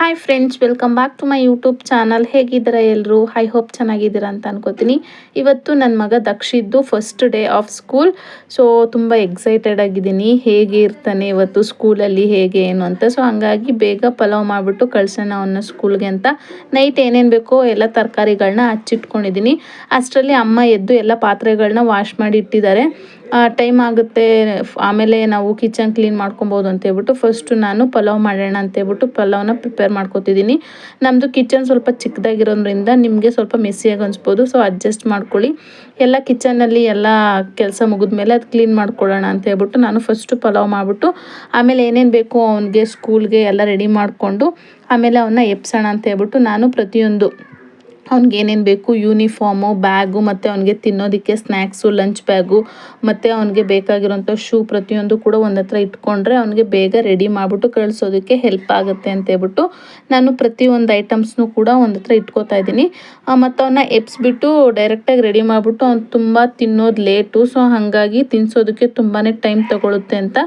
Hi friends, welcome back to my YouTube channel. ಹೇಗಿದ್ದೀರಾ ಎಲ್ಲರೂ? I hope ಚೆನ್ನಾಗಿದ್ದೀರಾ ಅಂತ ಅನ್ಕೋತೀನಿ. ಇವತ್ತು ನನ್ನ ಮಗ ದಕ್ಷಿದ್ದು first day of school. So ತುಂಬ ಎಕ್ಸೈಟೆಡ್ ಆಗಿದ್ದೀನಿ, ಹೇಗೆ ಇರ್ತಾನೆ ಇವತ್ತು ಸ್ಕೂಲಲ್ಲಿ, ಹೇಗೆ ಏನು ಅಂತ. ಸೊ ಹಂಗಾಗಿ ಬೇಗ ಪಲಾವ್ ಮಾಡಿಬಿಟ್ಟು ಕಳ್ಸೋಣ ಅವನ್ನ ಸ್ಕೂಲ್ಗೆ ಅಂತ ನೈಟ್ ಏನೇನು ಬೇಕೋ ಎಲ್ಲ ತರಕಾರಿಗಳನ್ನ ಹಚ್ಚಿಟ್ಕೊಂಡಿದ್ದೀನಿ. ಅಷ್ಟರಲ್ಲಿ ಅಮ್ಮ ಎದ್ದು ಎಲ್ಲ ಪಾತ್ರೆಗಳನ್ನ ವಾಶ್ ಮಾಡಿ ಇಟ್ಟಿದ್ದಾರೆ. ಟೈಮ್ ಆಗುತ್ತೆ, ಆಮೇಲೆ ನಾವು ಕಿಚನ್ ಕ್ಲೀನ್ ಮಾಡ್ಕೊಬೋದು ಅಂತ ಹೇಳ್ಬಿಟ್ಟು ಫಸ್ಟು ನಾನು ಪಲಾವ್ ಮಾಡೋಣ ಅಂತ ಹೇಳ್ಬಿಟ್ಟು ಪಲಾವ್ನ ಪ್ರಿಪೇರ್ ಮಾಡ್ಕೊತಿದ್ದೀನಿ. ನಮ್ಮದು ಕಿಚನ್ ಸ್ವಲ್ಪ ಚಿಕ್ಕದಾಗಿರೋದ್ರಿಂದ ನಿಮಗೆ ಸ್ವಲ್ಪ ಮೆಸ್ಸಿಯಾಗಿ ಅನಿಸ್ಬೋದು, ಸೊ ಅಡ್ಜಸ್ಟ್ ಮಾಡ್ಕೊಳ್ಳಿ. ಎಲ್ಲ ಕಿಚನಲ್ಲಿ ಎಲ್ಲ ಕೆಲಸ ಮುಗಿದ್ಮೇಲೆ ಅದು ಕ್ಲೀನ್ ಮಾಡ್ಕೊಳ್ಳೋಣ ಅಂತ ಹೇಳ್ಬಿಟ್ಟು ನಾನು ಫಸ್ಟು ಪಲಾವ್ ಮಾಡಿಬಿಟ್ಟು ಆಮೇಲೆ ಏನೇನು ಬೇಕು ಅವನಿಗೆ ಸ್ಕೂಲ್ಗೆ ಎಲ್ಲ ರೆಡಿ ಮಾಡಿಕೊಂಡು ಆಮೇಲೆ ಅವನ್ನ ಎಪ್ಸೋಣ ಅಂತ ಹೇಳ್ಬಿಟ್ಟು ನಾನು ಪ್ರತಿಯೊಂದು ಅವ್ನಿಗೆ ಏನೇನು ಬೇಕು, ಯೂನಿಫಾರ್ಮು, ಬ್ಯಾಗು ಮತ್ತು ಅವನಿಗೆ ತಿನ್ನೋದಕ್ಕೆ ಸ್ನ್ಯಾಕ್ಸು, ಲಂಚ್ ಬ್ಯಾಗು ಮತ್ತು ಅವನಿಗೆ ಬೇಕಾಗಿರೋಂಥ ಶೂ ಪ್ರತಿಯೊಂದು ಕೂಡ ಒಂದು ಹತ್ರ ಇಟ್ಕೊಂಡ್ರೆ ಅವನಿಗೆ ಬೇಗ ರೆಡಿ ಮಾಡಿಬಿಟ್ಟು ಕಳಿಸೋದಕ್ಕೆ ಹೆಲ್ಪ್ ಆಗುತ್ತೆ ಅಂತೇಳ್ಬಿಟ್ಟು ನಾನು ಪ್ರತಿಯೊಂದು ಐಟಮ್ಸ್ನೂ ಕೂಡ ಒಂದು ಹತ್ರ ಇಟ್ಕೋತಾ ಇದ್ದೀನಿ. ಮತ್ತು ಅವನ್ನ ಎಬ್ಸ್ಬಿಟ್ಟು ಡೈರೆಕ್ಟಾಗಿ ರೆಡಿ ಮಾಡಿಬಿಟ್ಟು ಅವ್ನು ತುಂಬ ತಿನ್ನೋದು ಲೇಟು. ಸೊ ಹಾಗಾಗಿ ತಿನ್ನಿಸೋದಕ್ಕೆ ತುಂಬಾ ಟೈಮ್ ತೊಗೊಳುತ್ತೆ ಅಂತ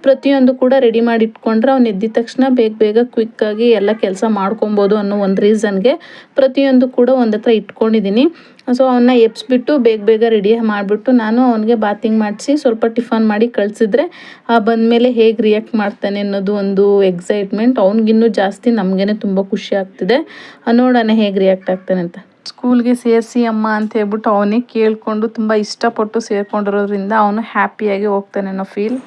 ಪ್ರತಿಯೊಂದು ಕೂಡ ರೆಡಿ ಮಾಡಿ ಇಟ್ಕೊಂಡ್ರೆ ಅವ್ನು ಎದ್ದಿದ ತಕ್ಷಣ ಬೇಗ ಕ್ವಿಕ್ಕಾಗಿ ಎಲ್ಲ ಕೆಲಸ ಮಾಡ್ಕೊಬೋದು ಅನ್ನೋ ಒಂದು ರೀಸನ್ಗೆ ಪ್ರತಿಯೊಂದು ಕೂಡ ಒಂದು ಹತ್ರ ಇಟ್ಕೊಂಡಿದ್ದೀನಿ. ಸೊ ಅವನ್ನ ಎಬ್ಸ್ಬಿಟ್ಟು ಬೇಗ ರೆಡಿ ಮಾಡಿಬಿಟ್ಟು ನಾನು ಅವನಿಗೆ ಬಾತಿಂಗ್ ಮಾಡಿಸಿ ಸ್ವಲ್ಪ ಟಿಫನ್ ಮಾಡಿ ಕಳಿಸಿದ್ರೆ ಬಂದಮೇಲೆ ಹೇಗೆ ರಿಯಾಕ್ಟ್ ಮಾಡ್ತಾನೆ ಅನ್ನೋದು ಒಂದು ಎಕ್ಸೈಟ್ಮೆಂಟ್. ಅವ್ನಿಗಿನ್ನೂ ಜಾಸ್ತಿ, ನಮಗೇ ತುಂಬ ಖುಷಿ ಆಗ್ತಿದೆ. ನೋಡೋಣ ಹೇಗೆ ರಿಯಾಕ್ಟ್ ಆಗ್ತಾನೆ ಅಂತ. ಸ್ಕೂಲ್ಗೆ ಸೇರಿಸಿ ಅಮ್ಮ ಅಂತ ಹೇಳ್ಬಿಟ್ಟು ಅವನೇ ಕೇಳಿಕೊಂಡು ತುಂಬ ಇಷ್ಟಪಟ್ಟು ಸೇರಿಕೊಂಡಿರೋದ್ರಿಂದ ಅವನು ಹ್ಯಾಪಿಯಾಗಿ ಹೋಗ್ತಾನೆ ಅನ್ನೋ ಫೀಲ್.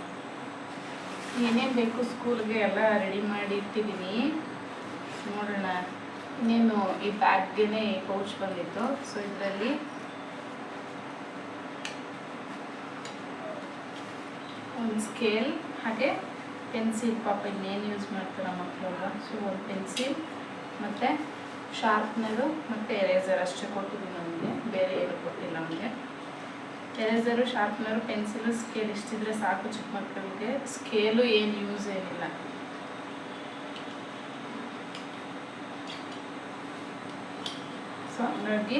ಏನೇನು ಬೇಕು ಸ್ಕೂಲ್ಗೆ ಎಲ್ಲ ರೆಡಿ ಮಾಡಿ ಇಟ್ಟಿದ್ದೀನಿ. ನೋಡೋಣ. ಇನ್ನೇನು ಈ ಬ್ಯಾಗ್ಗೆ ಪೌಚ್ ಬಂದಿತ್ತು. ಸೊ ಇದರಲ್ಲಿ ಒಂದು ಸ್ಕೇಲ್, ಹಾಗೆ ಪೆನ್ಸಿಲ್, ಪಾಪ ಇನ್ನೇನು ಯೂಸ್ ಮಾಡ್ತಾರೆ ಮಕ್ಕಳೆಲ್ಲ. ಸೊ ಒಂದು ಪೆನ್ಸಿಲ್ ಮತ್ತು ಶಾರ್ಪ್ನರು ಮತ್ತು ಎರೇಸರ್ ಅಷ್ಟೇ ಕೊಟ್ಟಿದ್ದೀನಿ ನಮಗೆ, ಬೇರೆ ಏನು ಕೊಟ್ಟಿಲ್ಲ ನಮಗೆ. ಎರೇಸರು, ಶಾರ್ಪ್ನರು, ಪೆನ್ಸಿಲು, ಸ್ಕೇಲ್ ಇಷ್ಟಿದ್ರೆ ಸಾಕು ಚಿಕ್ಕ ಮಕ್ಕಳಿಗೆ. ಸ್ಕೇಲು ಏನು ಯೂಸ್ ಏನಿಲ್ಲ. ಸೊ ಹಂಗಾಗಿ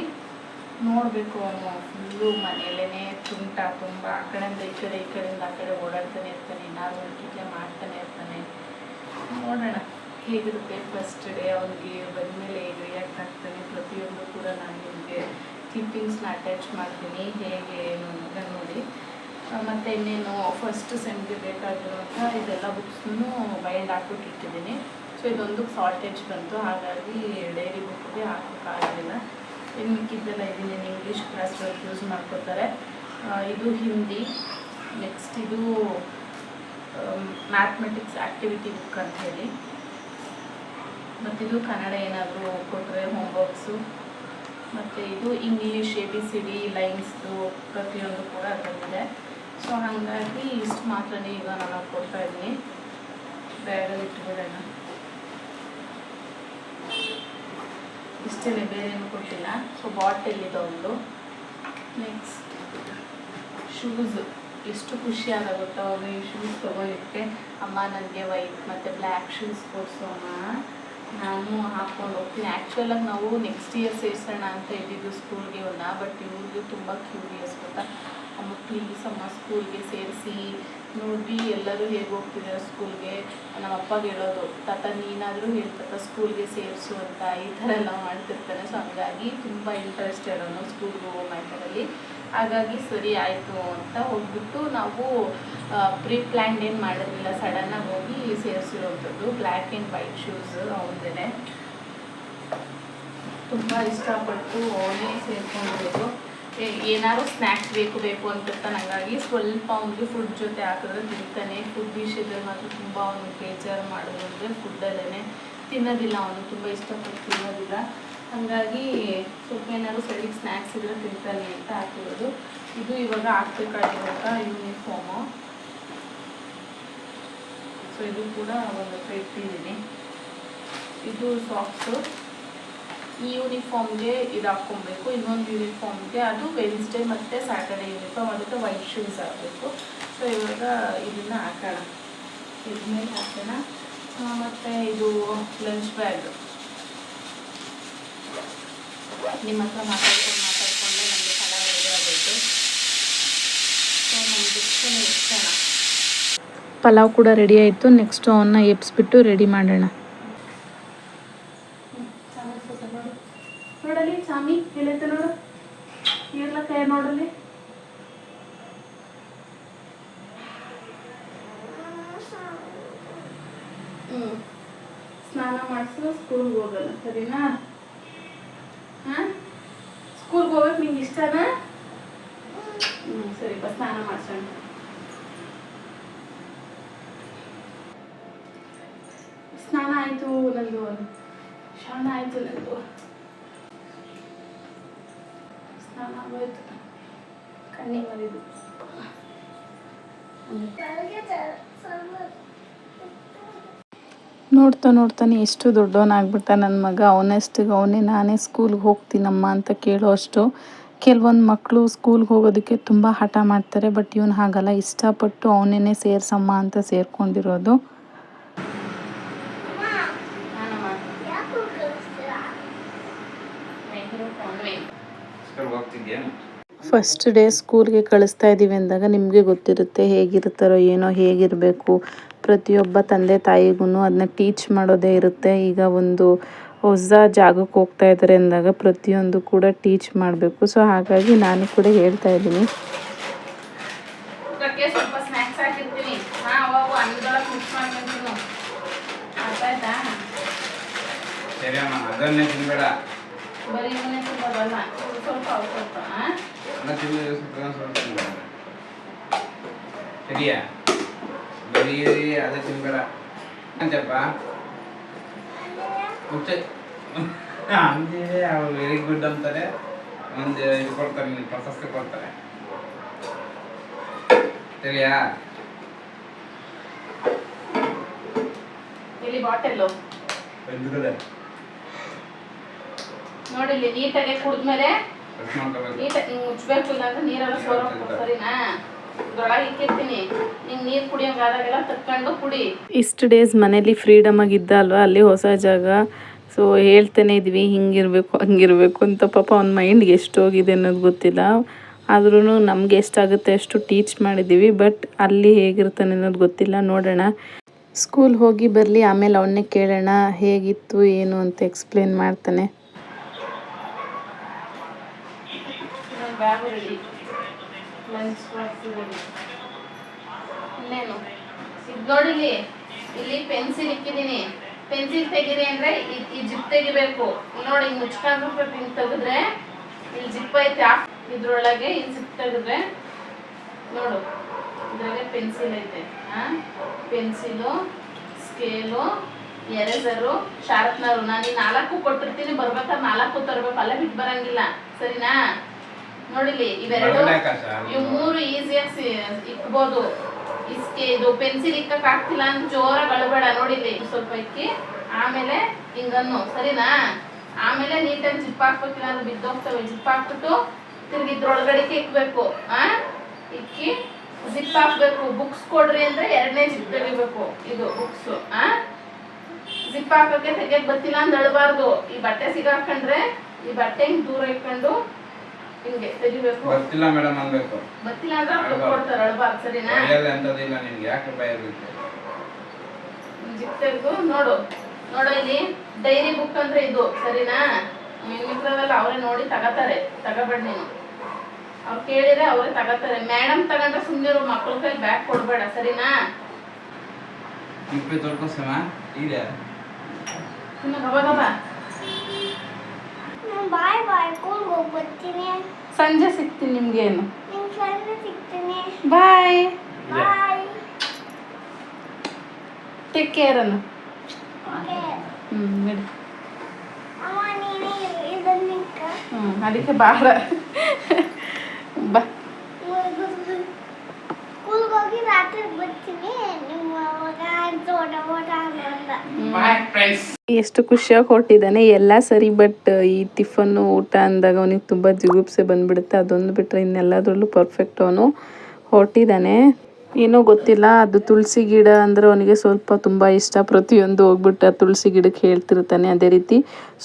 ನೋಡಬೇಕು, ಅವನು ಫುಲ್ಲು ಮನೆಯಲ್ಲೇ ತುಂಟ, ತುಂಬ ಆ ಕಡೆಯಿಂದ ಈ ಕಡೆಯಿಂದ ಆ ಕಡೆ ಓಡಾಡ್ತಾನೆ ಇರ್ತಾನೆ, ಏನಾದರೂ ಒಂದು ಮಾಡ್ತಾನೆ ಇರ್ತಾನೆ. ನೋಡೋಣ ಹೇಗಿರುತ್ತೆ ಫಸ್ಟ್ ಡೇ, ಅವ್ನಿಗೆ ಬಂದಮೇಲೆ ಹೇಗೆ ರಿಯಾಕ್ಟ್ ಆಗ್ತಾನೆ. ಪ್ರತಿಯೊಂದು ಕೂಡ ನಾನು ನಿಮಗೆ ಕ್ಲಿಪ್ಪಿಂಗ್ಸ್ನ ಅಟ್ಯಾಚ್ ಮಾಡ್ತೀನಿ, ಹೇಗೆ ಏನು ಅಂತ ನೋಡಿ. ಮತ್ತು ಇನ್ನೇನು ಫಸ್ಟ್ ಸೆಮ್ಗೆ ಬೇಕಾಗಿರುವಂಥ ಇದೆಲ್ಲ ಬುಕ್ಸ್ನೂ ಬೈಂಡ್ ಹಾಕ್ಬಿಟ್ಟಿಟ್ಟಿದ್ದೀನಿ. ಸೊ ಇದೊಂದು ಶಾರ್ಟೇಜ್ ಬಂತು, ಹಾಗಾಗಿ ಡೈರಿ ಬುಕ್ಗೆ ಹಾಕೋಕ್ಕಾಗಲಿಲ್ಲ. ಇನ್ನು ಮಿಕ್ಕಿದ್ದೆಲ್ಲ ಇದೀನಿ, ಇಂಗ್ಲೀಷ್ ಕ್ಲಾಸ್ ವರ್ಕ್ ಯೂಸ್ ಮಾಡ್ಕೋತಾರೆ. ಇದು ಹಿಂದಿ. ನೆಕ್ಸ್ಟ್ ಇದು ಮ್ಯಾಥಮೆಟಿಕ್ಸ್ ಆ್ಯಕ್ಟಿವಿಟಿ ಬುಕ್ ಅಂತ ಹೇಳಿ. ಮತ್ತಿದು ಕನ್ನಡ ಏನಾದರೂ ಕೊಟ್ಟರೆ ಹೋಮ್ವರ್ಕ್ಸು. ಮತ್ತು ಇದು ಇಂಗ್ಲೀಷ್ ABCD ಲೈನ್ಸ್ದು ಪ್ರತಿಯೊಂದು ಕೂಡ ಅದರಲ್ಲಿದೆ. ಸೊ ಹಾಗಾಗಿ ಇಷ್ಟು ಮಾತ್ರನೇ ಈಗ ನಾನು ಕೊಡ್ತಾಯಿದ್ದೀನಿ. ಬ್ಯಾಗಲ್ಲಿ ಇಟ್ಬಿಡೋಣ. ಇಷ್ಟೇ, ಬೇರೆ ಏನು ಕೊಟ್ಟಿಲ್ಲ. ಸೊ ಬಾಟಲ್ ಇದೆ ಒಂದು. Next shoes. ಎಷ್ಟು ಖುಷಿಯಾಗುತ್ತೆ ಅವರು ಈ ಶೂಸ್ ತೊಗೊಳ್ಳಿಕ್ಕೆ. ಅಮ್ಮ ನನಗೆ ವೈಟ್ ಮತ್ತು ಬ್ಲ್ಯಾಕ್ ಶೂಸ್ ಕೊಡಿಸೋಣ, ನಾನು ಹಾಕ್ಕೊಂಡು ಹೋಗ್ತೀನಿ. ಆ್ಯಕ್ಚುಲಾಗಿ ನಾವು ನೆಕ್ಸ್ಟ್ ಇಯರ್ ಸೇರಿಸೋಣ ಅಂತ ಇದ್ದಿದ್ದು ಸ್ಕೂಲ್ಗೆ ಇವನ್ನ. ಬಟ್ ಇವ್ರಿಗೆ ತುಂಬ ಕ್ಯೂರಿಯಸ್ ಗೊತ್ತಾ. ಅಮ್ಮ ಪ್ಲೀಸ್ ಅಮ್ಮ ಸ್ಕೂಲ್ಗೆ ಸೇರಿಸಿ ನೋಡಿ, ಎಲ್ಲರೂ ಹೇಗೆ ಹೋಗ್ತಿದ್ದಾರೆ ಸ್ಕೂಲ್ಗೆ. ನಮ್ಮ ಅಪ್ಪಗೆ ಹೇಳೋದು, ತಾತ ನೀನಾದರೂ ಹೇಳ್ತಾತ ಸ್ಕೂಲ್ಗೆ ಸೇರಿಸು ಅಂತ, ಈ ಥರ ಎಲ್ಲ ಮಾಡ್ತಿರ್ತಾನೆ. ಸೊ ಹಂಗಾಗಿ ತುಂಬ ಇಂಟ್ರೆಸ್ಟೆಡ್ ಅವನು ಸ್ಕೂಲ್ಗೆ ಹೋಗೋ ಮ್ಯಾಟರಲ್ಲಿ. ಹಾಗಾಗಿ ಸರಿ ಆಯಿತು ಅಂತ ಹೋಗ್ಬಿಟ್ಟು ನಾವು ಪ್ರೀ ಪ್ಲ್ಯಾನ್ಡ್ ಏನು ಮಾಡಿರಲಿಲ್ಲ, ಸಡನ್ನಾಗಿ ಹೋಗಿ ಸೇರಿಸಿರೋವಂಥದ್ದು. ಬ್ಲ್ಯಾಕ್ ಆ್ಯಂಡ್ ವೈಟ್ ಶೂಸ್ ಅವನದೇ. ತುಂಬ ಇಷ್ಟಪಟ್ಟು ಅವನೇ ಸೇರ್ಕೊಂಡಿರೋದು. ಏನಾದ್ರು ಸ್ನ್ಯಾಕ್ಸ್ ಬೇಕು ಅಂತಿರ್ತಾನೆ. ಹಾಗಾಗಿ ಸ್ವಲ್ಪ ಅವನಿಗೆ ಫುಡ್ ಜೊತೆ ಹಾಕಿದ್ರೆ ತಿಂತಾನೆ. ಫುಡ್ ವಿಷಯದಲ್ಲಿ ಮಾತ್ರ ತುಂಬ ಅವನಿಗೆ ಬೇಜಾರು ಮಾಡೋದು ಅಂದರೆ ಫುಡ್ಡಲ್ಲೇ ತಿನ್ನೋದಿಲ್ಲ. ಅವನು ತುಂಬ ಇಷ್ಟಪಟ್ಟು ತಿನ್ನೋದಿಲ್ಲ. ಹಾಗಾಗಿ ಸ್ವಲ್ಪ ಏನಾದರೂ ಸೈಡಿಗೆ ಸ್ನ್ಯಾಕ್ಸ್ ಇದ್ದರೆ ತಿಂತಾನೆ ಅಂತ ಹಾಕಿರೋದು. ಇದು ಇವಾಗ ಹಾಕ್ಬೇಕಾಗಿರುವಂಥ ಯೂನಿಫಾರ್ಮು. ಸೊ ಇದು ಕೂಡ ಒಂದು ಹತ್ರ ಇಟ್ಟಿದ್ದೀನಿ. ಇದು ಸಾಕ್ಸು. ಈ ಯೂನಿಫಾರ್ಮ್ಗೆ ಇದು ಹಾಕ್ಕೊಬೇಕು. ಇನ್ನೊಂದು ಯೂನಿಫಾರ್ಮ್ಗೆ ಅದು ವೆನ್ಸ್ಡೇ ಮತ್ತು ಸ್ಯಾಟರ್ಡೇ ಯೂನಿಫಾರ್ಮ್, ಅದಕ್ಕೆ ವೈಟ್ ಶೂಸ್ ಹಾಕಬೇಕು. ಸೊ ಇವಾಗ ಇದನ್ನು ಹಾಕೋಣ, ಇದ್ಮೇಲೆ ಹಾಕೋಣ. ಮತ್ತು ಇದು ಲಂಚ್ ಬ್ಯಾಗ್. ನಿಮ್ಮ ಹತ್ರ ಮಾತಾಡ್ಕೊಂಡೆ ನಮಗೆ ಪಲಾವ್ ರೆಡಿ ಆಗಬೇಕು. ಸೊ ನಮಗೆ ಇಷ್ಟನ ಪಲಾವ್ ಕೂಡ ರೆಡಿ ಆಯಿತು. ನೆಕ್ಸ್ಟು ಅವನ್ನ ಎಬ್ಸ್ಬಿಟ್ಟು ರೆಡಿ ಮಾಡೋಣ. ನೋಡು ನೋಡಲಿ ಚಾಮಿ ಎಲ್ಲೈತೆ ನೋಡು ಎಲ್ಲ ಕೈ ನೋಡಲಿ ಸ್ನಾನ ಮಾಡಿಸು ಸ್ಕೂಲ್ಗೆ ಹೋಗಲ್ಲ ಸರಿನಾ ಹಾಂ ಸ್ಕೂಲ್ಗೆ ಹೋಗಕ್ಕೆ ನಿಂಗೆ ಇಷ್ಟನಾ ಸರಿಪ್ಪ ಸ್ನಾನ ಮಾಡ್ಸೋಣ ಸ್ನಾನ ಆಯಿತು ನಂದು ಶಾನ ಆಯಿತು ನಂದು ಸ್ನಾನ ಆಗೋಯ್ತು ಕಣ್ಣಿ ಮರಿದು ನೋಡ್ತಾನೆ ಎಷ್ಟು ದೊಡ್ಡವನಾಗ್ಬಿಟ್ಟ ನನ್ನ ಮಗ. ಅವನಷ್ಟಿಗೆ ಅವನೇ ನಾನೇ ಸ್ಕೂಲ್ಗೆ ಹೋಗ್ತೀನಮ್ಮ ಅಂತ ಕೇಳೋ ಅಷ್ಟು. ಕೆಲವೊಂದು ಮಕ್ಕಳು ಸ್ಕೂಲ್ಗೆ ಹೋಗೋದಕ್ಕೆ ತುಂಬ ಹಠ ಮಾಡ್ತಾರೆ, ಬಟ್ ಇವನು ಹಾಗಲ್ಲ, ಇಷ್ಟಪಟ್ಟು ಅವನೇನೆ ಸೇರ್ಸಮ್ಮ ಅಂತ ಸೇರ್ಕೊಂಡಿರೋದು. ಫಸ್ಟ್ ಡೇ ಸ್ಕೂಲ್ಗೆ ಕಳಿಸ್ತಾ ಇದ್ದೀವಿ ಅಂದಾಗ ನಿಮಗೆ ಗೊತ್ತಿರುತ್ತೆ ಹೇಗಿರ್ತಾರೋ ಏನೋ, ಹೇಗಿರಬೇಕು. ಪ್ರತಿಯೊಬ್ಬ ತಂದೆ ತಾಯಿಗೂ ಅದನ್ನ ಟೀಚ್ ಮಾಡೋದೇ ಇರುತ್ತೆ. ಈಗ ಒಂದು ಹೊಸ ಜಾಗಕ್ಕೆ ಹೋಗ್ತಾ ಇದ್ದಾರೆ ಅಂದಾಗ ಪ್ರತಿಯೊಂದು ಕೂಡ ಟೀಚ್ ಮಾಡಬೇಕು. ಸೊ ಹಾಗಾಗಿ ನಾನು ಕೂಡ ಹೇಳ್ತಾ ಇದ್ದೀನಿ. ಬರೀ ಅದೇ ತಿನ್ಬೇಡ ಅಂಜಪ್ಪ ಅಂಜೆ ಅವ್ರು ವೆರಿ ಗುಡ್ ಅಂತಾರೆ. ಒಂದು ಇದು ಕೊಡ್ತಾರೆ, ನಿಮ್ಗೆ ಪ್ರಶಸ್ತಿ ಕೊಡ್ತಾರೆ ಸರಿಯಾ. ಇಲ್ಲಿ ಬಾಟಲ್ ನೋಡಿ, ಇಲ್ಲಿ ನೀಟಾಗಿ ಕುಡಿದ್ಮೇಲೆ ನೀಟಾಗಿ ಮುಚ್ಚಬೇಕು, ಇಲ್ಲಾಂದ್ರೆ ನೀರೆಲ್ಲ ಸೋರೋಗ್ತದೆ ಸರಿನಾ. ಇಷ್ಟು ಡೇಸ್ ಮನೇಲಿ ಫ್ರೀಡಮ್ ಆಗಿದ್ದ ಅಲ್ವಾ, ಅಲ್ಲಿ ಹೊಸ ಜಾಗ. ಸೊ ಹೇಳ್ತಾನೆ ಇದ್ವಿ ಹಿಂಗಿರ್ಬೇಕು ಹಂಗಿರ್ಬೇಕು ಅಂತ. ಪಾಪ ಅವ್ನ ಮೈಂಡ್ಗೆ ಎಷ್ಟು ಹೋಗಿದೆ ಅನ್ನೋದು ಗೊತ್ತಿಲ್ಲ. ಆದ್ರೂ ನಮ್ಗೆ ಎಷ್ಟಾಗುತ್ತೆ ಅಷ್ಟು ಟೀಚ್ ಮಾಡಿದ್ದೀವಿ, ಬಟ್ ಅಲ್ಲಿ ಹೇಗಿರ್ತಾನೆ ಅನ್ನೋದು ಗೊತ್ತಿಲ್ಲ. ನೋಡೋಣ, ಸ್ಕೂಲ್ ಹೋಗಿ ಬರಲಿ, ಆಮೇಲೆ ಅವನ್ನೇ ಕೇಳೋಣ ಹೇಗಿತ್ತು ಏನು ಅಂತ ಎಕ್ಸ್ಪ್ಲೇನ್ ಮಾಡ್ತಾನೆ. ಲಂಚ್ ಬಾಕ್ಸ್ ಇನ್ನೇನು ಇದು ನೋಡಿಲಿ, ಇಲ್ಲಿ ಪೆನ್ಸಿಲ್ ಇಕ್ಕಿದ್ದೀನಿ. ಪೆನ್ಸಿಲ್ ತೆಗೀರಿ ಅಂದರೆ ಈ ಜಿಪ್ ತೆಗಿಬೇಕು. ನೋಡಿ ಹಿಂಗೆ ಮುಚ್ಕೊಂಡು ಹಿಂಗೆ ತೆಗೆದ್ರೆ ಇಲ್ಲಿ ಜಿಪ್ ಐತೆ, ಇದ್ರೊಳಗೆ ಈ ಜಿಪ್ ತೆಗೆದ್ರೆ ನೋಡು ಇದ್ರಾಗೆ ಪೆನ್ಸಿಲ್ ಐತೆ. Pencil, scale, eraser, sharpener. ನಾನು ಈ 4 ಕೊಟ್ಟಿರ್ತೀನಿ, ಬರ್ಬೇಕಾದ್ರೆ 4 ತರಬೇಕು, ಅಲ್ಲೇ ಬಿಟ್ಟು ಬರಂಗಿಲ್ಲ ಸರಿನಾ. ನೋಡಿಲಿ ಇವೆರಡು, ಇವು 3 ಈಸಿಯಾಗಿ ಇಕ್ಬೋದು. ಇದು ಪೆನ್ಸಿಲ್ ಇಕ್ಕಕ್ಕೆ ಆಗ್ತಿಲ್ಲ ಅಂತ ಜೋರಾಗಿ ಅಳಬೇಡ. ನೋಡಿಲಿ ಸ್ವಲ್ಪ ಇಕ್ಕಿ ಆಮೇಲೆ ಹಿಂಗನ್ನು ಸರಿನಾ. ಆಮೇಲೆ ನೀಟಾಗಿ ಜಿಪ್ ಹಾಕ್ಬೇಕಿಲ್ಲ ಅಂದ್ರೆ ಬಿದ್ದೋಗ್ತವೆ. ಜಿಪ್ ಹಾಕ್ಬಿಟ್ಟು ತಿರ್ಗಿ ಇದ್ರೊಳಗಡೆ ಇಕ್ಬೇಕು. ಇಕ್ಕಿ ಜಿಪ್ ಹಾಕ್ಬೇಕು. ಬುಕ್ಸ್ ಕೊಡ್ರಿ ಅಂದ್ರೆ 2ನೇ ಜಿಪ್ ತೆಗಿಬೇಕು. ಇದು ಬುಕ್ಸ್ ಜಿಪ್ ಹಾಕಕ್ಕೆ ತೆಗಿಯಕ್ ಬರ್ತಿಲ್ಲ ಅಂತ ಅಳಬಾರ್ದು. ಈ ಬಟ್ಟೆ ಸಿಗಾಕೊಂಡ್ರೆ ಈ ಬಟ್ಟೆ ಹಿಂಗ್ ದೂರ ಇಟ್ಕೊಂಡು ಹಿಂಗೆ ತೆಗಿಬೇಕು. ಬರ್ತಿಲ್ಲ ಮೇಡಮ್ ಅನ್ಬೇಕು. ಬರ್ತಿಲ್ಲ ಅಂದ್ರೆ ಕೊಡ್ತಾರೆ, ಅಳಬಾರ್ದು ಸರಿನಾ. ಅಂತದಿಲ್ಲ ನಿನ್ಗೆ, ಯಾಕೆ ಭಯ ಇರುತ್ತೆ. ಜಿಪ್ ತೆಗೆದು ನೋಡು ಇಲ್ಲಿ ಡೈರಿ ಬುಕ್ ಅಂದ್ರೆ ಇದು ಸರಿನಾ. ಮಿತ್ರವೆಲ್ಲ ಅವರೇ ನೋಡಿ ತಗೋತಾರೆ, ತಗೋಬೇಡ ನೀನು. ಅವ್ರು ಕೇಳಿದ್ರೆ ಅವರೇ ತಗೋತಾರೆ. ಮೇಡಮ್ ತಗೊಂಡ್ರೆ ಸುಮ್ಮನೆ ಮಕ್ಕಳ ಕೈ ಬ್ಯಾಗ್ ಕೊಡ್ಬೇಡ ಸರಿನಾ. ಸಂಜೆ ಸಿಗ್ತೀನಿ ನಿಮ್ಗೆ. ಏನು ಬಾಯ್, ಟೇಕ್ ಕೇರ್ ಅನ್ನು. ಬಿಡಿ ಅದಕ್ಕೆ ಬಾರ ಬಾ. ಎಷ್ಟು ಖುಷಿಯಾಗಿ ಹೊರಟಿದ್ದಾನೆ. ಎಲ್ಲ ಸರಿ, ಬಟ್ ಈ ಟಿಫನ್ನು ಊಟ ಅಂದಾಗ ಅವನಿಗೆ ತುಂಬ ಜಿಗುಪ್ಸೆ ಬಂದ್ಬಿಡುತ್ತೆ. ಅದೊಂದು ಬಿಟ್ಟರೆ ಇನ್ನೆಲ್ಲದ್ರಲ್ಲೂ ಪರ್ಫೆಕ್ಟ್ ಅವನು ಹೊರಟಿದ್ದಾನೆ. ಏನೋ ಗೊತ್ತಿಲ್ಲ, ಅದು ತುಳಸಿ ಗಿಡ ಅಂದರೆ ಅವನಿಗೆ ಸ್ವಲ್ಪ ತುಂಬ ಇಷ್ಟ. ಪ್ರತಿಯೊಂದು ಹೋಗ್ಬಿಟ್ಟು ತುಳಸಿ ಗಿಡಕ್ಕೆ ಹೇಳ್ತಿರ್ತಾನೆ. ಅದೇ ರೀತಿ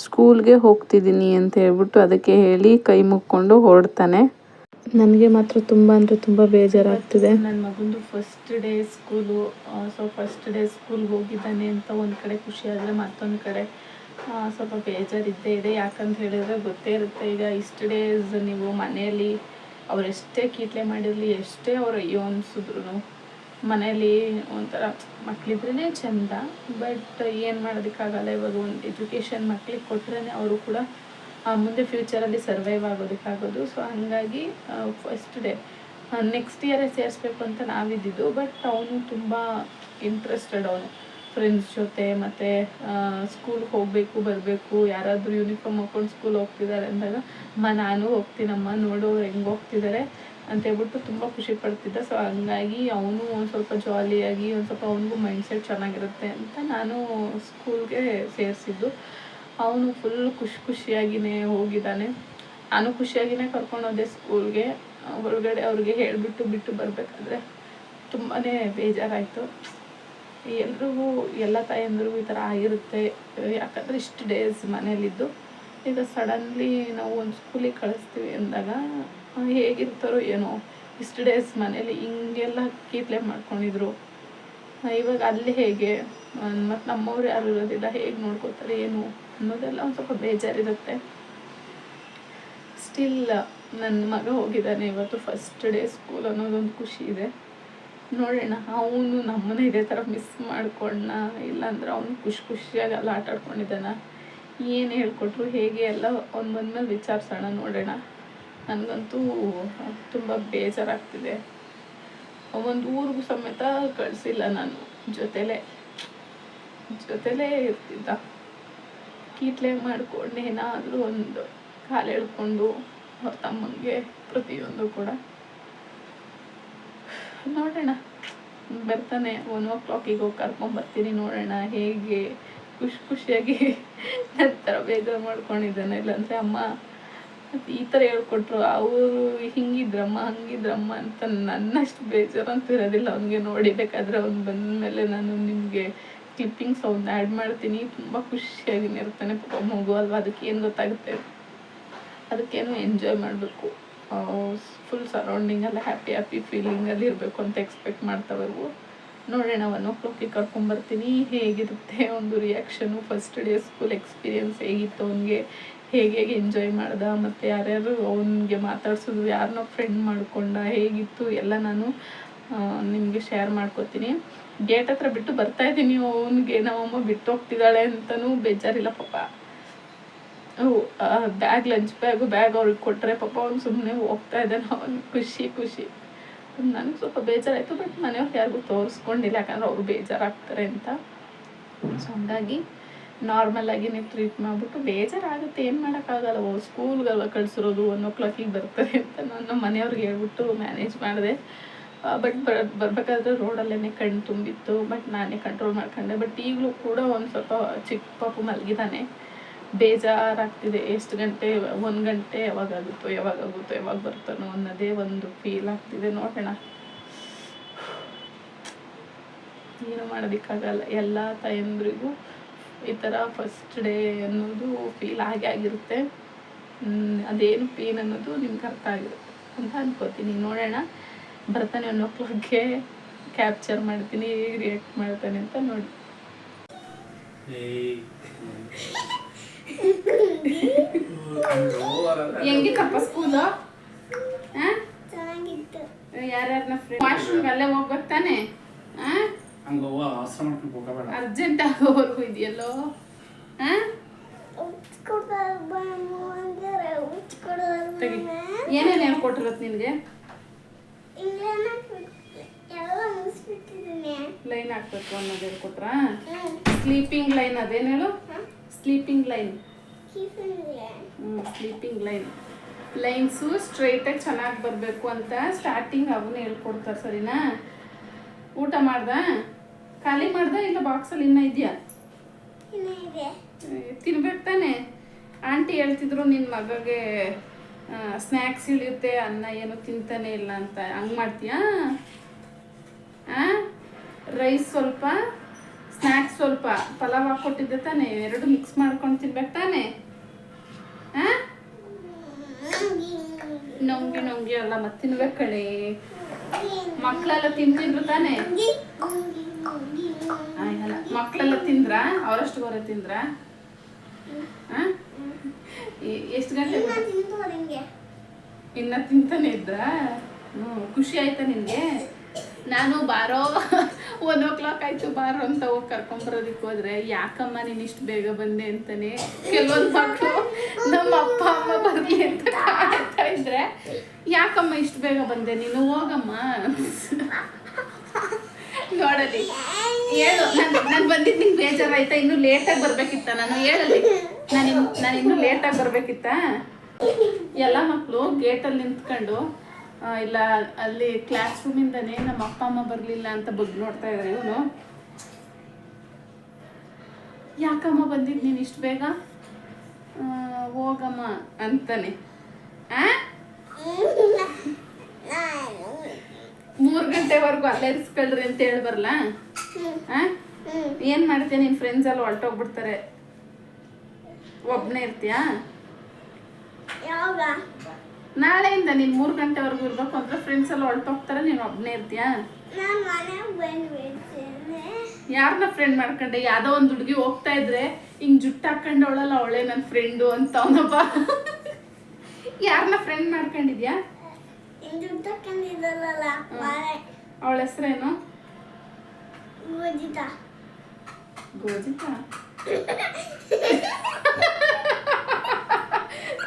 ಸ್ಕೂಲ್ಗೆ ಹೋಗ್ತಿದ್ದೀನಿ ಅಂತ ಹೇಳ್ಬಿಟ್ಟು ಅದಕ್ಕೆ ಹೇಳಿ ಕೈ ಮುಕ್ಕೊಂಡು ಹೊರಡ್ತಾನೆ. ನನಗೆ ಮಾತ್ರ ತುಂಬ ಅಂದರೆ ತುಂಬ ಬೇಜಾರಾಗ್ತಿದೆ. ನನ್ನ ಮಗಂದು first day school. So first day ಸ್ಕೂಲ್ಗೆ ಹೋಗಿದ್ದಾನೆ ಅಂತ ಒಂದು ಕಡೆ ಖುಷಿ ಆದರೆ, ಮತ್ತೊಂದು ಕಡೆ ಸ್ವಲ್ಪ ಬೇಜಾರಿದ್ದೇ ಇದೆ. ಯಾಕಂತ ಹೇಳಿದ್ರೆ ಗೊತ್ತೇ ಇರುತ್ತೆ, ಈಗ ಇಷ್ಟು ಡೇಸ್ ನೀವು ಮನೆಯಲ್ಲಿ ಅವರೆಷ್ಟೇ ಕೀಟ್ಲೆ ಮಾಡಿರಲಿ, ಎಷ್ಟೇ ಅವ್ರು ಅಯ್ಯೋ ಅನಿಸಿದ್ರು ಮನೇಲಿ ಒಂಥರ ಮಕ್ಕಳಿದ್ರೇ ಚೆಂದ. ಬಟ್ ಏನು ಮಾಡೋದಕ್ಕಾಗಲ್ಲ. ಇವಾಗ ಒಂದು ಎಜುಕೇಷನ್ ಮಕ್ಳಿಗೆ ಕೊಟ್ರೇ ಅವರು ಕೂಡ ಮುಂದೆ ಫ್ಯೂಚರಲ್ಲಿ ಸರ್ವೈವ್ ಆಗೋದಕ್ಕಾಗೋದು. ಸೊ ಹಂಗಾಗಿ ಫಸ್ಟ್ ಡೇ ನೆಕ್ಸ್ಟ್ ಇಯರೇ ಸೇರಿಸ್ಬೇಕು ಅಂತ ನಾವಿದ್ದಿದ್ದು. ಬಟ್ ಅವನು ತುಂಬ ಇಂಟ್ರೆಸ್ಟೆಡ್. ಅವನು ಫ್ರೆಂಡ್ಸ್ ಜೊತೆ ಮತ್ತು ಸ್ಕೂಲ್ಗೆ ಹೋಗಬೇಕು ಬರಬೇಕು, ಯಾರಾದರೂ ಯೂನಿಫಾರ್ಮ್ ಹಾಕ್ಕೊಂಡು ಸ್ಕೂಲ್ ಹೋಗ್ತಿದ್ದಾರೆ ಅಂದಾಗ ನಾನು ಹೋಗ್ತೀನಮ್ಮ, ನೋಡು ಹೆಂಗೆ ಹೋಗ್ತಿದ್ದಾರೆ ಅಂತೇಳ್ಬಿಟ್ಟು ತುಂಬ ಖುಷಿ ಪಡ್ತಿದ್ದ. ಸೊ ಹಂಗಾಗಿ ಅವನು ಒಂದು ಸ್ವಲ್ಪ ಜಾಲಿಯಾಗಿ ಒಂದು ಸ್ವಲ್ಪ ಅವನಿಗೂ ಮೈಂಡ್ಸೆಟ್ ಚೆನ್ನಾಗಿರುತ್ತೆ ಅಂತ ನಾನು ಸ್ಕೂಲ್ಗೆ ಸೇರಿಸಿದ್ದು. ಅವನು ಫುಲ್ ಖುಷಿಯಾಗಿಯೇ ಹೋಗಿದ್ದಾನೆ. ನಾನು ಖುಷಿಯಾಗಿಯೇ ಕರ್ಕೊಂಡೋದೆ ಸ್ಕೂಲ್ಗೆ. ಒಳಗಡೆ ಅವ್ರಿಗೆ ಬಿಟ್ಟು ಬರಬೇಕಾದ್ರೆ ತುಂಬಾ ಬೇಜಾರಾಯಿತು. ಎಲ್ರಿಗೂ ಎಲ್ಲ ತಾಯಂದ್ರಿಗೂ ಈ ಥರ ಆಗಿರುತ್ತೆ. ಯಾಕಂದರೆ ಇಷ್ಟು ಡೇಸ್ ಮನೇಲಿದ್ದು ಈಗ ಸಡನ್ಲಿ ನಾವು ಒಂದು ಸ್ಕೂಲಿಗೆ ಕಳಿಸ್ತೀವಿ ಅಂದಾಗ ಹೇಗಿರ್ತಾರೋ ಏನೋ. ಇಷ್ಟು ಡೇಸ್ ಮನೇಲಿ ಹಿಂಗೆಲ್ಲ ಕೀಟ್ಲೆ ಮಾಡ್ಕೊಂಡಿದ್ರು, ಇವಾಗ ಅಲ್ಲಿ ಹೇಗೆ, ಮತ್ತು ನಮ್ಮವ್ರು ಯಾರು ಇರೋದಿಲ್ಲ, ಹೇಗೆ ನೋಡ್ಕೋತಾರೆ ಏನು ಅನ್ನೋದೆಲ್ಲ ಒಂದು ಸ್ವಲ್ಪ ಬೇಜಾರಿರುತ್ತೆ. ಸ್ಟಿಲ್ ನನ್ನ ಮಗ ಹೋಗಿದ್ದಾನೆ ಇವತ್ತು ಫಸ್ಟ್ ಡೇ ಸ್ಕೂಲ್ ಅನ್ನೋದೊಂದು ಖುಷಿ ಇದೆ. ನೋಡೋಣ, ಅವನು ನಮ್ಮನ್ನ ಇದೇ ಥರ ಮಿಸ್ ಮಾಡ್ಕೊಂಡ, ಇಲ್ಲಾಂದ್ರೆ ಅವನು ಖುಷಿಯಾಗಿ ಎಲ್ಲ ಆಟ ಆಡ್ಕೊಂಡಿದ್ದಾನ, ಏನು ಹೇಳ್ಕೊಟ್ರು ಹೇಗೆ ಎಲ್ಲ ಅವ್ನು ಬಂದಮೇಲೆ ವಿಚಾರಿಸೋಣ, ನೋಡೋಣ. ನನಗಂತೂ ತುಂಬ ಬೇಜಾರಾಗ್ತಿದೆ. ಒಂದು ಊರಿಗೂ ಸಮೇತ ಕಳಿಸಿಲ್ಲ ನಾನು, ಜೊತೆಲೇ ಇರ್ತಿದ್ದ. ಕೀಟ್ಲೆ ಮಾಡ್ಕೊಂಡು ಏನಾದರೂ ಒಂದು ಕಾಲು ಎಳ್ಕೊಂಡು ಅವ್ರ ತಮ್ಮಂಗೆ ಪ್ರತಿಯೊಂದು ಕೂಡ. ನೋಡೋಣ, ಬರ್ತಾನೆ 1 o'clock ಹೋಗಿ ಕರ್ಕೊಂಬರ್ತೀನಿ. ನೋಡೋಣ ಹೇಗೆ ಖುಷಿಯಾಗಿ ನಂತರ ಬೇಜಾರು ಮಾಡ್ಕೊಂಡಿದ್ದಾನೆ. ಇಲ್ಲಾಂದರೆ ಅಮ್ಮ ಈ ಥರ ಹೇಳ್ಕೊಟ್ರು, ಅವರು ಹಿಂಗಿದ್ರಮ್ಮ ಹಂಗಿದ್ರಮ್ಮ ಅಂತ ನನ್ನಷ್ಟು ಬೇಜಾರು ಅಂತ ಇರೋದಿಲ್ಲ ಅವ್ನಿಗೆ. ನೋಡಿಬೇಕಾದ್ರೆ ಅವ್ನು ಬಂದಮೇಲೆ ನಾನು ನಿಮಗೆ ಕ್ಲಿಪ್ಪಿಂಗ್ಸ್ ಅವ್ನು ಆ್ಯಡ್ ಮಾಡ್ತೀನಿ. ತುಂಬ ಖುಷಿಯಾಗಿನೇ ಇರ್ತಾನೆ. ಪಾಪ ಮಗು ಅಲ್ವಾ, ಅದಕ್ಕೇನು ಗೊತ್ತಾಗುತ್ತೆ, ಅದಕ್ಕೇನು ಎಂಜಾಯ್ ಮಾಡಬೇಕು. ಫುಲ್ ಸರೌಂಡಿಂಗೆಲ್ಲ ಹ್ಯಾಪಿ ಫೀಲಿಂಗಲ್ಲಿ ಇರಬೇಕು ಅಂತ ಎಕ್ಸ್ಪೆಕ್ಟ್ ಮಾಡ್ತಾವವು. ನೋಡೋಣ 1 o'clock ಕರ್ಕೊಂಬರ್ತೀನಿ. ಹೇಗಿರುತ್ತೆ ಒಂದು reaction, first day school experience ಹೇಗಿತ್ತು ಅವನಿಗೆ, ಹೇಗೆ ಎಂಜಾಯ್ ಮಾಡ್ದ, ಮತ್ತು ಯಾರ್ಯಾರು ಅವನಿಗೆ ಮಾತಾಡ್ಸೋದು, ಯಾರನ್ನೋ ಫ್ರೆಂಡ್ ಮಾಡ್ಕೊಂಡ, ಹೇಗಿತ್ತು ಎಲ್ಲ ನಾನು ನಿಮಗೆ ಶೇರ್ ಮಾಡ್ಕೋತೀನಿ. ಗೇಟ್ ಹತ್ರ ಬಿಟ್ಟು ಬರ್ತಾಯಿದ್ದೀನಿ. ಅವನಿಗೆ ನಮ್ಮಮ್ಮ ಬಿಟ್ಟು ಹೋಗ್ತಿದ್ದಾಳೆ ಅಂತಲೂ ಬೇಜಾರಿಲ್ಲ ಪಾಪ. ಬ್ಯಾಗ್ ಲಂಚ್ ಬ್ಯಾಗ್ ಅವ್ರಿಗೆ ಕೊಟ್ಟರೆ ಪಾಪ ಅವ್ನು ಸುಮ್ಮನೆ ಹೋಗ್ತಾ ಇದ್ದಾನೆ. ಅವ್ನು ಖುಷಿ. ನನಗೆ ಸ್ವಲ್ಪ ಬೇಜಾರಾಯಿತು. ಬಟ್ ಮನೆಯವ್ರು ಯಾರಿಗೂ ತೋರಿಸ್ಕೊಂಡಿಲ್ಲ, ಯಾಕಂದ್ರೆ ಅವರು ಬೇಜಾರಾಗ್ತಾರೆ ಅಂತ. ಸೊ ಹಂಗಾಗಿ ನಾರ್ಮಲಾಗಿನೇ ಟ್ರೀಟ್ ಮಾಡಿಬಿಟ್ಟು, ಬೇಜಾರಾಗುತ್ತೆ, ಏನು ಮಾಡೋಕ್ಕಾಗಲ್ಲ, ಸ್ಕೂಲ್ಗಲ್ವ ಕಳಿಸಿರೋದು 1 o'clock ಬರ್ತಾರೆ ಅಂತ ನಾನು ಮನೆಯವ್ರಿಗೆ ಹೇಳ್ಬಿಟ್ಟು ಮ್ಯಾನೇಜ್ ಮಾಡಿದೆ. ಬಟ್ ಬರಬೇಕಾದ್ರೆ ರೋಡಲ್ಲೇ ಕಣ್ಣು ತುಂಬಿತ್ತು. ಬಟ್ ನಾನೇ ಕಂಟ್ರೋಲ್ ಮಾಡ್ಕೊಂಡೆ. ಬಟ್ ಈಗಲೂ ಕೂಡ ಒಂದು ಸ್ವಲ್ಪ ಚಿಕ್ಕ ಪಾಪು ಮಲಗಿದ್ದಾನೆ. ಬೇಜಾರಾಗ್ತಿದೆ. ಎಷ್ಟು ಗಂಟೆ, 1 ಗಂಟೆ ಯಾವಾಗಾಗುತ್ತೋ ಯಾವಾಗ ಬರ್ತಾನೋ ಅನ್ನೋದೇ ಒಂದು ಫೀಲ್ ಆಗ್ತಿದೆ. ನೋಡೋಣ, ಏನು ಮಾಡೋದಕ್ಕಾಗಲ್ಲ. ಎಲ್ಲ ತಾಯಂದ್ರಿಗೂ ಈ ಥರ ಫಸ್ಟ್ ಡೇ ಅನ್ನೋದು ಫೀಲ್ ಆಗಿರುತ್ತೆ. ಅದೇನು ಫೀಲ್ ಅನ್ನೋದು ನಿಮ್ಗೆ ಅರ್ಥ ಆಗಿರುತ್ತೆ ಅಂತ ಅನ್ಕೋತೀನಿ. ನೋಡೋಣ, ಬರ್ತಾನೆ 1 o'clock ಕ್ಯಾಪ್ಚರ್ ಮಾಡ್ತೀನಿ, ಹೇಗೆ ರಿಯಾಕ್ಟ್ ಮಾಡ್ತಾನೆ ಅಂತ ನೋಡಿ. ಹೆಂಗಿತ್ತಪ್ಪ ಸ್ಕೂಲು? ಯಾರ್ಯಾರನ್ನ ಫ್ರೆಂಡ್ ವಾಶ್ರೂಮ್ಗೆ ಅಲ್ಲೇ ಹೋಗ್ಬೇಕು ತಾನೆ? ಅರ್ಜೆಂಟ್ ಆಗೋವರೆಗೂ ಇದೆಯಲ್ಲೋ. ಏನೇನು ಹೇಳ್ಕೊಟ್ಟಿರತ್ ನಿನಗೆ? ಲೈನ್ ಹಾಕ್ಬೇಕು ಅನ್ನೋದು ಹೇಳ್ಕೊಟ್ರಾ? ಸ್ಲೀಪಿಂಗ್ ಲೈನ್ ಅದೇನು ಹೇಳು? Sleeping line. ಸ್ಲೀಪಿಂಗ್ ಲೈನ್ಸು ಸ್ಟ್ರೈಟಾಗಿ ಚೆನ್ನಾಗಿ ಬರಬೇಕು ಅಂತ ಸ್ಟಾರ್ಟಿಂಗ್ ಅವನ್ನ ಹೇಳ್ಕೊಡ್ತಾರೆ. ಸರಿನಾ? ಊಟ ಮಾಡ್ದ? ಖಾಲಿ ಮಾಡ್ದ ಇಲ್ಲ ಬಾಕ್ಸಲ್ಲಿ ಇನ್ನೂ ಇದೆಯಾ? ತಿನ್ಬೇಕು ತಾನೆ? ಆಂಟಿ ಹೇಳ್ತಿದ್ರು ನಿನ್ನ ಮಗಗೆ ಸ್ನ್ಯಾಕ್ಸ್ ಇಳಿಯುತ್ತೆ, ಅನ್ನ ಏನು ತಿಂತಾನೆ ಇಲ್ಲ ಅಂತ. ಹಂಗೆ ಮಾಡ್ತೀಯಾ? ರೈಸ್ ಸ್ವಲ್ಪ, ಸ್ನ್ಯಾಕ್ಸ್ ಸ್ವಲ್ಪ, ಪಲಾವ್ ಹಾಕ್ಕೊಟ್ಟಿದ್ದೆ ತಾನೆ, 2 ಮಿಕ್ಸ್ ಮಾಡ್ಕೊಂಡು ತಿನ್ಬೇಕು ತಾನೆ? ನೊಂಗಿ ಅಲ್ಲ, ಮತ್ತೆ ತಿನ್ಬೇಕು ಕಣೆ. ಮಕ್ಕಳೆಲ್ಲ ತಿಂತಿದ್ರು ತಾನೆ? ಮಕ್ಕಳೆಲ್ಲ ತಿಂದ್ರ? ಅವರಷ್ಟು ಹೊರ ತಿಂದ್ರ? ಎಷ್ಟು ಗಂಟೆ ಇನ್ನ ತಿಂತಾನೆ ಇದ್ರ? ಖುಷಿ ಆಯ್ತಾ ನಿನ್ಗೆ? ನಾನು ಬಾರೋ 1 o'clock ಆಯ್ತು ಬಾರೋ ಅಂತ ಹೋಗಿ ಕರ್ಕೊಂಬರೋದಕ್ಕೆ ಹೋದ್ರೆ, ಯಾಕಮ್ಮ ನೀನು ಇಷ್ಟು ಬೇಗ ಬಂದೆ ಅಂತಾನೆ ಕೆಲವೊಂದು ಮಕ್ಕಳು ನಮ್ಮ ಅಪ್ಪ ಅಮ್ಮ ಬರ್ಲಿ ಅಂತ ಕಾಯ್ತಾ ಇದ್ರೆ, ಯಾಕಮ್ಮ ಇಷ್ಟು ಬೇಗ ಬಂದೆ ನೀನು, ಹೋಗಮ್ಮ ನೋಡಲಿ ಹೇಳು. ನಾನು ಬಂದಿದ್ದು ನಿಂಗೆ ಬೇಜಾರಾಯ್ತಾ? ಇನ್ನೂ ಲೇಟಾಗಿ ಬರ್ಬೇಕಿತ್ತ? ನಾನು ಹೇಳಲಿ, ನಾನು ಇನ್ನೂ ಲೇಟಾಗಿ ಬರ್ಬೇಕಿತ್ತ? ಎಲ್ಲ ಮಕ್ಕಳು ಗೇಟಲ್ಲಿ ನಿಂತ್ಕೊಂಡು ಇಲ್ಲ ಅಲ್ಲಿ ಕ್ಲಾಸ್ ರೂಮಿಂದನೇ ನಮ್ಮ ಅಪ್ಪ ಅಮ್ಮ ಬರಲಿಲ್ಲ ಅಂತ ಬಗ್ಗೆ ನೋಡ್ತಾ ಇದ್ದಾರೆ. ಇವನು ಯಾಕಮ್ಮ ಬಂದಿದ್ದು ನೀನು ಇಷ್ಟು ಬೇಗ, ಹೋಗಮ್ಮ ಅಂತಾನೆ. 3 ಗಂಟೆವರೆಗೂ ಅಲ್ಲೇ ಇರಿಸ್ಕೊಳ್ರಿ ಅಂತ ಹೇಳಿ ಬರಲ್ಲ? ಏನು ಮಾಡ್ತೀಯ? ನಿನ್ನ ಫ್ರೆಂಡ್ಸ್ ಎಲ್ಲ ಹೊರಟೋಗ್ಬಿಡ್ತಾರೆ, ಒಬ್ಬನೇ ಇರ್ತೀಯಾ? ನಾಳೆಯಿಂದ ನೀನು 3 ಗಂಟೆವರೆಗೂ ಇರ್ಬೇಕು ಅಂದ್ರೆ ಫ್ರೆಂಡ್ಸ್ ಎಲ್ಲ ಹೊರಟೋಗ್ತಾರೆ, ನೀನು ಒಬ್ಬನೇ ಇರ್ತೀಯಾ? ಯಾರನ್ನ ಫ್ರೆಂಡ್ ಮಾಡ್ಕೊಂಡೆ? ಯಾವುದೋ ಒಂದು ಹುಡುಗಿ ಹೋಗ್ತಾ ಇದ್ರೆ ಹಿಂಗೆ ಜುಟ್ಟು ಹಾಕೊಂಡು ಅವಳಲ್ಲ ಅವಳೇ ನನ್ನ ಫ್ರೆಂಡು ಅಂತ ಅವನಪ್ಪ. ಯಾರನ್ನ ಫ್ರೆಂಡ್ ಮಾಡ್ಕೊಂಡಿದ್ಯಾ? ಅವಳ ಹೆಸರೇನು? ಗೋಜಿತಾ. ಗೋಜಿತಾ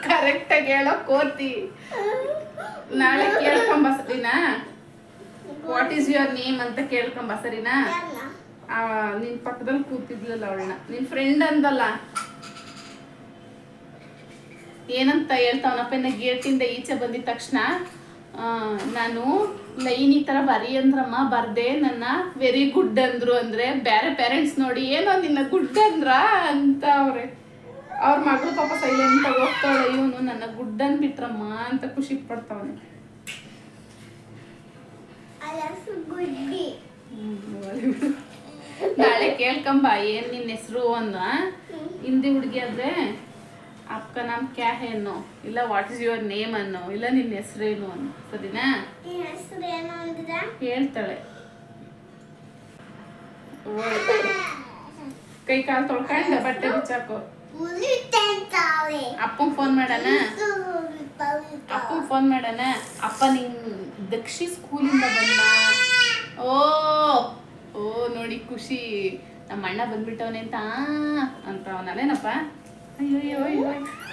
ಕರೆಕ್ಟಾಗಿ ಹೇಳೋ ಕೋತಿ. ನಾಳೆ ಕೇಳ್ಕೊಂಬ ಸರಿನಾ? ವಾಟ್ ಈಸ್ ಯುವರ್ ನೇಮ್ ಅಂತ ಕೇಳ್ಕೊಂಬ ಸರಿನಾ? ನಿನ್ ಪಕ್ಕದಲ್ಲಿ ಕೂತಿದ್ಲಲ್ಲ ಅವಳನ್ನ, ನಿನ್ ಫ್ರೆಂಡ್ ಅಂದಲ್ಲ, ಏನಂತ ಹೇಳ್ತಾವನಪ್ಪ? ಇನ್ನ ಗೇಟಿಂದ ಈಚೆ ಬಂದಿದ ತಕ್ಷಣ ನಾನು ಲೈನ್ ಈ ಥರ ಬರಿ ಅಂದ್ರಮ್ಮ, ಬರ್ದೆ, ನನ್ನ ವೆರಿ ಗುಡ್ ಅಂದ್ರು. ಅಂದರೆ ಬೇರೆ ಪೇರೆಂಟ್ಸ್ ನೋಡಿ ಏನೋ ನಿನ್ನ ಗುಡ್ ಅಂದ್ರ ಅಂತ ಅವ್ರ ಮಗಳು ಪಾಪ ಸೈಲೆಂಟಾಗಿ ಹೋಗ್ತಾಳೆ. ಇವನು ನನ್ನ ಗುಡ್ ಅಂದ್ಬಿಟ್ರಮ್ಮ ಅಂತ ಖುಷಿ ಪಡ್ತಾವನೆ. ನಾಳೆ ಕೇಳ್ಕೊಂಬ ಏನ್ ನಿನ್ನ ಹೆಸರು ಅಂದ. ಹಿಂದಿ ಹುಡುಗಿ ಆದ್ರೆ ಅಪ್ಕ ನಾಮ್ ಕ್ಯಾ ಹೇ ಅನ್ನೋ, ಇಲ್ಲ ವಾಟ್ ಇಸ್ ಯುವರ್ ನೇಮ್ ಅನ್ನೋ, ಇಲ್ಲ ನಿನ್ನ ಹೆಸರೇನು ಅನ್ನೋ, ಸರಿನಾ? ಹೇಳ್ತಾಳೆ. ಕೈ ಕಾಲು ತೊಳ್ಕೊಂಡ ಬಟ್ಟೆ ಬಿಚ್ಚಾಕೋ. ಅಪ್ಪಂಗೆ ಫೋನ್ ಮಾಡೋಣ, ಅಪ್ಪಂಗೆ ಫೋನ್ ಮಾಡೋಣ. ಅಪ್ಪ ನಿಂಗ್ ದಕ್ಷಿ ಸ್ಕೂಲಿಂದ ಬಂದ. ಓ ಓ ನೋಡಿ ಖುಷಿ, ನಮ್ಮ ಅಣ್ಣ ಬಂದ್ಬಿಟ್ಟವನೆ ಅಂತ ಅವನಲ್ಲೇನಪ್ಪ. ಅಯ್ಯೋ ಅಯ್ಯೋ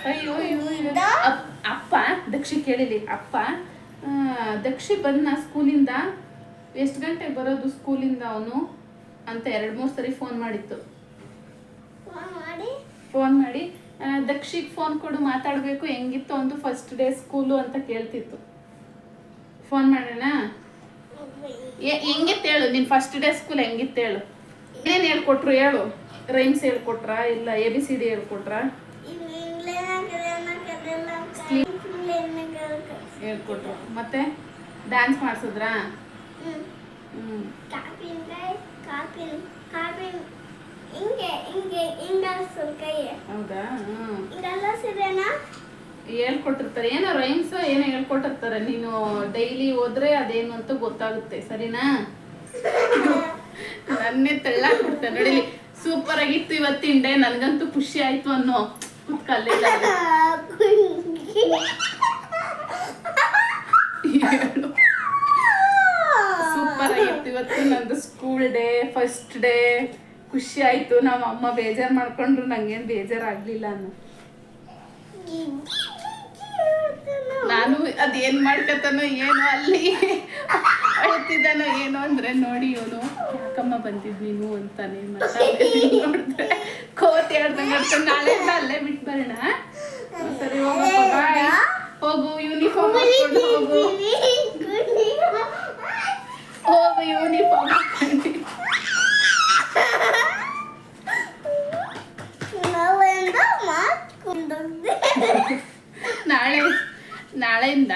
ಅಯ್ಯೋ ಅಯ್ಯೋ. ಅಪ್ಪ ದಕ್ಷಿ ಕೇಳಿಲಿ, ಅಪ್ಪ ದಕ್ಷಿ ಬಂದ ಸ್ಕೂಲಿಂದ, ಎಷ್ಟು ಗಂಟೆಗೆ ಬರೋದು ಸ್ಕೂಲಿಂದ ಅವನು ಅಂತ 2-3 ಸರಿ ಫೋನ್ ಮಾಡಿತ್ತು. ಫೋನ್ ಮಾಡಿ ದಕ್ಷಿಗೆ ಫೋನ್ ಕೊಡು ಮಾತಾಡಬೇಕು, ಹೆಂಗಿತ್ತು ಒಂದು ಫಸ್ಟ್ ಡೇ ಸ್ಕೂಲು ಅಂತ ಕೇಳ್ತಿತ್ತು. ಫೋನ್ ಮಾಡೋಣ? ಹೆಂಗಿತ್ತು ಹೇಳು, ನಿನ್ನ ಫಸ್ಟ್ ಡೇ ಸ್ಕೂಲ್ ಹೆಂಗಿತ್ತು ಹೇಳು. ಏನೇನು ಹೇಳ್ಕೊಟ್ರು ಹೇಳು. ರೈಮ್ಸ್ ಹೇಳ್ಕೊಟ್ರ, ಇಲ್ಲ ABCD ಹೇಳ್ಕೊಟ್ರ? ಹೇಳ್ಕೊಟ್ರು. ಮತ್ತೆ ಡ್ಯಾನ್ಸ್ ಮಾಡಿಸಿದ್ರಾ? ಹೌದಾ? ಹೇಳ್ಕೊಟ್ಟಿರ್ತಾರೆ, ಏನೋ ರೈಮ್ಸ್ ಏನೋ ಹೇಳ್ಕೊಟ್ಟಿರ್ತಾರೆ. ನೀನು ಡೈಲಿ ಹೋದ್ರೆ ಅದೇನು ಅಂತ ಗೊತ್ತಾಗುತ್ತೆ, ಸರಿನಾ? ನನ್ನೇ ತಳ್ಳಾಕ್ಬಿಡ್ತೆ ನೋಡಿಲಿ. ಸೂಪರ್ ಆಗಿತ್ತು ಇವತ್ತಿನ ಡೇ, ನನ್ಗಂತೂ ಖುಷಿ ಆಯ್ತು ಅನ್ನೋ. ಕುತ್ಕಲ್ಲ ಸೂಪರ್ ಆಗಿತ್ತು ಇವತ್ತು ನಂದು ಸ್ಕೂಲ್ ಡೇ, ಫಸ್ಟ್ ಡೇ. ಖುಷಿ ಆಯ್ತು. ನಮ್ಮ ಅಮ್ಮ ಬೇಜಾರು ಮಾಡ್ಕೊಂಡ್ರು, ನಂಗೇನು ಬೇಜಾರಾಗ್ಲಿಲ್ಲ ಅನ್ನೋ. ನಾನು ಅದೇನ್ ಮಾಡ್ಕತಾನೋ ಏನೋ, ಅಲ್ಲಿ ಅಳ್ತಿದ್ದಾನೋ ಏನೋ ಅಂದ್ರೆ ನೋಡಿ ಇವನು, ಯಾಕಮ್ಮ ಬಂದಿದ್ ನೀನು ಅಂತಾನೆ. ನೋಡಿದ್ರೆ ಕೋತಿ ಆಡ್ದಂಗೆ ಆಡ್ತಾನೆ. ನಾಳೆಯಿಂದ ಅಲ್ಲೇ ಬಿಟ್ಟು ಬರೋಣ. ಸರಿ ಹೋಗಪ್ಪ, ಬಾಯ್. ಹೋಗು, ಯೂನಿಫಾರ್ಮ್ ಹಾಕೊಂಡು ಹೋಗು, ಹೋಗು ಯೂನಿಫಾರ್ಮ್ ಹಾಕೊಂಡು. ನಾಳೆಯಿಂದ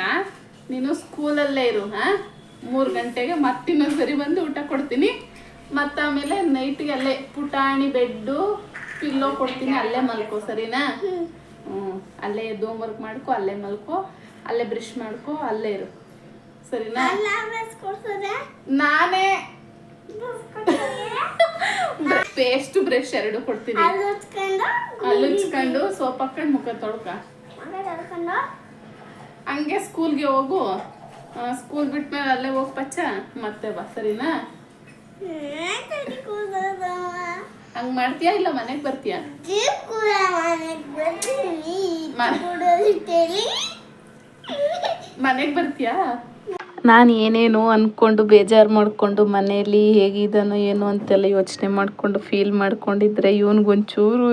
ನೀನು ಸ್ಕೂಲಲ್ಲೇ ಇರು. 3 ಗಂಟೆಗೆ ಮತ್ತಿನ್ನೊಂದ್ಸರಿ ಬಂದು ಊಟ ಕೊಡ್ತೀನಿ. ಮತ್ತು ಆಮೇಲೆ ನೈಟ್ಗೆ ಅಲ್ಲೇ ಪುಟಾಣಿ ಬೆಡ್ಡು ಪಿಲ್ಲೋ ಕೊಡ್ತೀನಿ, ಅಲ್ಲೇ ಮಲ್ಕೋ, ಸರಿನಾ? ಅಲ್ಲೇ ಎದ್ದು ಹೋಮ್ವರ್ಕ್ ಮಾಡ್ಕೊ, ಅಲ್ಲೇ ಮಲ್ಕೋ, ಅಲ್ಲೇ ಬ್ರಷ್ ಮಾಡ್ಕೊ, ಅಲ್ಲೇ ಇರು, ಸರಿನಾ? ನಾನೇ ಪೇಸ್ಟ್ ಬ್ರಷ್ ಎರಡು ಕೊಡ್ತೀನಿ. ಅಲ್ಲಿ ಉಚ್ಕೊಂಡು ಸೋಪ್ ಹಾಕೊಂಡು ಮುಖ ತೊಳ್ಕ. ಹಂಗೆ ಸ್ಕೂಲ್ಗೆ ಹೋಗು. ಸ್ಕೂಲ್ ಬಿಟ್ಮೇಲೆ ಅಲ್ಲೇ ಹೋಗಿ ಪಚ್ಚ ಮತ್ತೆ ಬಾ, ಸರಿನಾ? ಹಂಗ್ ಮಾಡ್ತೀಯಾ ಇಲ್ಲ ಮನೆಗೆ ಬರ್ತೀಯಾ? ಮನೆಗೆ ಬರ್ತೀಯಾ? ನಾನು ಏನೇನೋ ಅಂದ್ಕೊಂಡು ಬೇಜಾರು ಮಾಡಿಕೊಂಡು ಮನೆಯಲ್ಲಿ ಹೇಗಿದ್ದಾನೋ ಏನೋ ಅಂತೆಲ್ಲ ಯೋಚನೆ ಮಾಡಿಕೊಂಡು ಫೀಲ್ ಮಾಡ್ಕೊಂಡಿದ್ರೆ ಇವನಿಗೊಂಚೂರು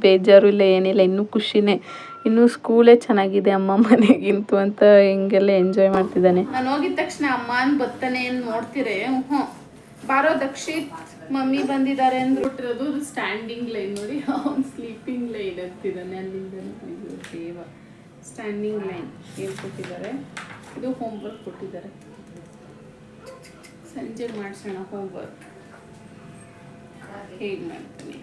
ಬೇಜಾರು ಇಲ್ಲ, ಏನಿಲ್ಲ, ಇನ್ನೂ ಖುಷಿನೇ. ಇನ್ನೂ ಸ್ಕೂಲೇ ಚೆನ್ನಾಗಿದೆ ಅಮ್ಮ ಮನೆಗಿಂತು ಅಂತ ಹಿಂಗೆಲ್ಲ ಎಂಜಾಯ್ ಮಾಡ್ತಿದ್ದಾನೆ. ನಾನು ಹೋಗಿದ ತಕ್ಷಣ ಅಮ್ಮ ಅಂತ ಬರ್ತಾನೆ ಏನು ನೋಡ್ತೀರೇ? ಬಾರೋ ದಕ್ಷಿತ್, ಮಮ್ಮಿ ಬಂದಿದ್ದಾರೆ ಅಂದ್ಬಿಟ್ಟಿರೋದು. ಸ್ಟ್ಯಾಂಡಿಂಗ್ ಲೈನ್ ನೋಡಿ, ಅವ್ನು ಸ್ಲೀಪಿಂಗ್ ಲೈನ್ ಅಂತಿದ್ದಾನೆ. ಅಲ್ಲಿಂದ ದೇವ ಸ್ಟ್ಯಾಂಡಿಂಗ್ ಲೈನ್ ಹೇಳ್ಕೊಟ್ಟಿದ್ದಾರೆ. ಇದು ಹೋಮ್ವರ್ಕ್ ಕೊಟ್ಟಿದ್ದಾರೆ, ಸಂಜೆ ಮಾಡಿಸೋಣ ಹೋಮ್ವರ್ಕ್. ಹೇಗೆ ಮಾಡ್ತೀನಿ?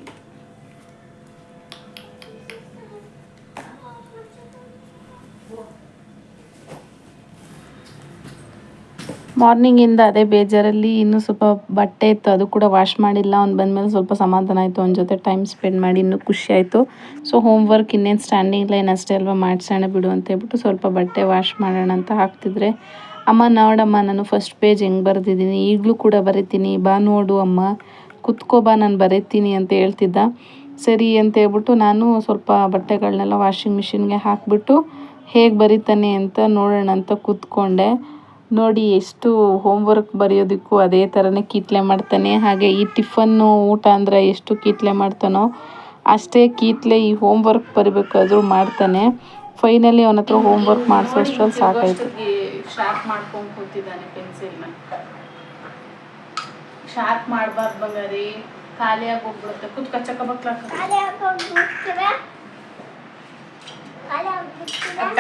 ಮಾರ್ನಿಂಗಿಂದ ಅದೇ ಬೇಜಾರಲ್ಲಿ ಇನ್ನೂ ಸ್ವಲ್ಪ ಬಟ್ಟೆ ಇತ್ತು, ಅದು ಕೂಡ ವಾಶ್ ಮಾಡಿಲ್ಲ. ಅವ್ನು ಬಂದಮೇಲೆ ಸ್ವಲ್ಪ ಸಮಾಧಾನ ಆಯಿತು, ಅವನ ಜೊತೆ ಟೈಮ್ ಸ್ಪೆಂಡ್ ಮಾಡಿ ಇನ್ನೂ ಖುಷಿ ಆಯಿತು. ಸೊ ಹೋಮ್ವರ್ಕ್ ಇನ್ನೇನು ಸ್ಟ್ಯಾಂಡಿಂಗ್ ಲೈನ್ ಅಷ್ಟೇ ಅಲ್ವಾ, ಮಾಡಿಸೋಣ ಬಿಡು ಅಂತ ಹೇಳ್ಬಿಟ್ಟು ಸ್ವಲ್ಪ ಬಟ್ಟೆ ವಾಶ್ ಮಾಡೋಣ ಅಂತ ಹಾಕ್ತಿದ್ರೆ, ಅಮ್ಮ ನೋಡಮ್ಮ ನಾನು ಫಸ್ಟ್ ಪೇಜ್ ಹೆಂಗೆ ಬರೆದಿದ್ದೀನಿ, ಈಗಲೂ ಕೂಡ ಬರೀತೀನಿ, ಬಾ ನೋಡು ಅಮ್ಮ, ಕುತ್ಕೋ ಬಾ ನಾನು ಬರೀತೀನಿ ಅಂತ ಹೇಳ್ತಿದ್ದ. ಸರಿ ಅಂತ ಹೇಳ್ಬಿಟ್ಟು ನಾನು ಸ್ವಲ್ಪ ಬಟ್ಟೆಗಳನ್ನೆಲ್ಲ ವಾಷಿಂಗ್ ಮಿಷಿನ್ಗೆ ಹಾಕಿಬಿಟ್ಟು ಹೇಗೆ ಬರೀತಾನೆ ಅಂತ ನೋಡೋಣ ಅಂತ ಕೂತ್ಕೊಂಡೆ. ನೋಡಿ ಎಷ್ಟು ಹೋಮ್ವರ್ಕ್ ಬರೆಯೋದಕ್ಕೂ ಅದೇ ಥರನೇ ಕೀಟ್ಲೆ ಮಾಡ್ತಾನೆ. ಹಾಗೆ ಈ ಟಿಫನ್ನು ಊಟ ಅಂದರೆ ಎಷ್ಟು ಕೀಟ್ಲೆ ಮಾಡ್ತಾನೋ ಅಷ್ಟೇ ಕೀಟ್ಲೆ ಈ ಹೋಮ್ವರ್ಕ್ ಬರಿಬೇಕಾದ್ರೂ ಮಾಡ್ತಾನೆ. ಫೈನಲಿ ಅವನ ಹತ್ರ ಹೋಮ್ವರ್ಕ್ ಮಾಡಿಸೋಷ್ಟ್ರಲ್ಲಿ ಸಾಕಾಯಿತು. ಶಾರ್ಪ್ ಮಾಡ್ಕೊಂಡು ಕೂತಿದ್ದಾನೆ ಪೆನ್ಸಿಲ್ನ. ಶಾರ್ಪ್ ಮಾಡಬಾರ್ದು ಬಂಗಾರಿ, ಖಾಲಿಯಾಗಿ ಹೋಗ್ಬಿಡುತ್ತೆ. ಕೂತ್ಕ ಚಕ್ಕ ಬಕ್ಲಾಕ.